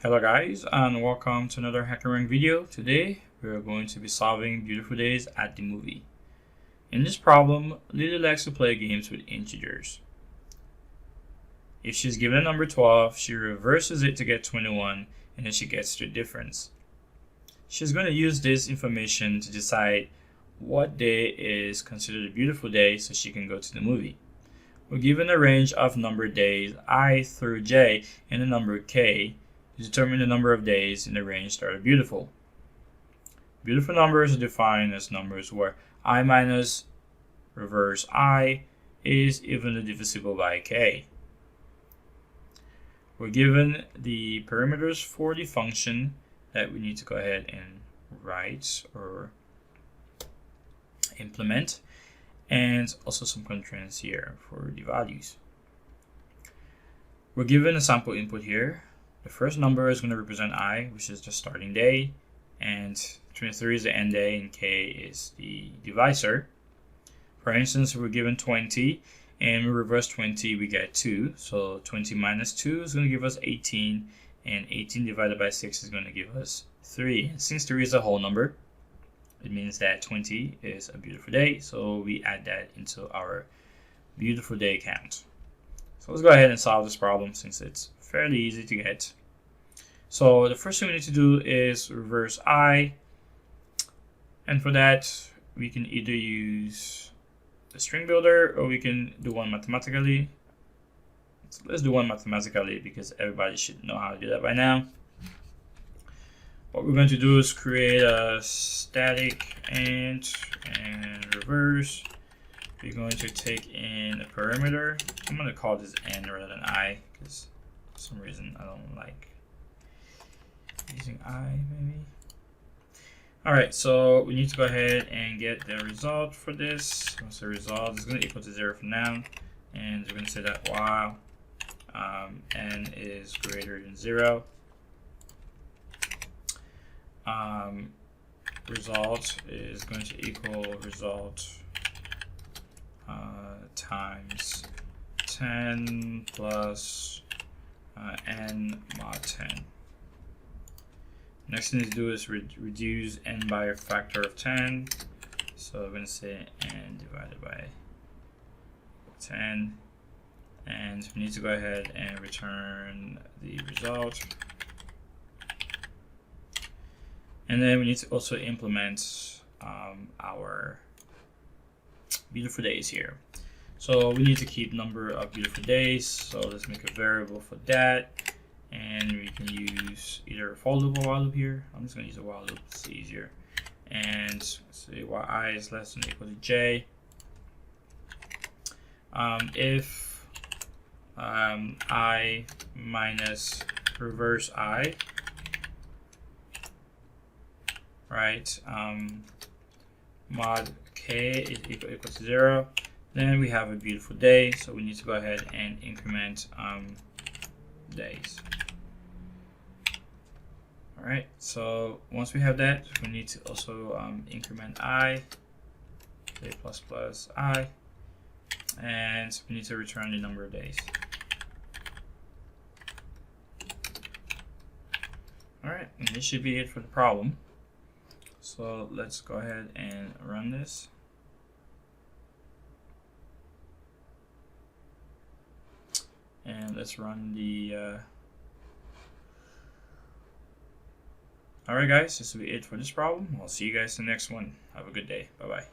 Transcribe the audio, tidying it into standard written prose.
Hello guys, and welcome to another Hackerrank video. Today we are going to be solving beautiful days at the movie. In this problem, Lily likes to play games with integers. If she's given a number 12, she reverses it to get 21, and then she gets the difference. She's going to use this information to decide what day is considered a beautiful day so she can go to the movie. We're given a range of numbered days I through j and a number k to determine the number of days in the range that are beautiful. Beautiful numbers are defined as numbers where I minus reverse I is evenly divisible by k. We're given the parameters for the function that we need to go ahead and write or implement, and also some constraints here for the values. We're given a sample input here. The first number is going to represent I, which is the starting day, and 23 is the end day, and k is the divisor. For instance, we're given 20, and we reverse 20, we get 2. So 20 minus 2 is going to give us 18, and 18 divided by 6 is going to give us 3. And since 3 is a whole number, it means that 20 is a beautiful day, so we add that into our beautiful day count. So let's go ahead and solve this problem since it's fairly easy to get. So the first thing we need to do is reverse I, and for that we can either use the string builder or we can do one mathematically. So let's do one mathematically because everybody should know how to do that by now. What we're going to do is create a static int and reverse. We're going to take in a parameter. I'm going to call this n rather than I because for some reason I don't like using I maybe. Alright, so we need to go ahead and get the result for this. Once the result is going to equal to 0 for now, and we're going to say that while n is greater than 0. Result is going to equal result times 10 plus n mod 10. Next thing to do is reduce n by a factor of 10. So we're going to say n divided by 10. And we need to go ahead and return the result. And then we need to also implement our beautiful days here. So we need to keep number of beautiful days. So let's make a variable for that. And we can use either a for loop or while loop here. I'm just going to use a while loop, it's easier. And say while I is less than or equal to j. If I minus reverse I, right, mod k is equal to 0, then we have a beautiful day. So we need to go ahead and increment days. Alright, so once we have that, we need to also increment I, say plus plus I, and we need to return the number of days. Alright, and this should be it for the problem. So let's go ahead and run this. And let's run the Alright guys, this will be it for this problem. I'll see you guys in the next one. Have a good day. Bye bye.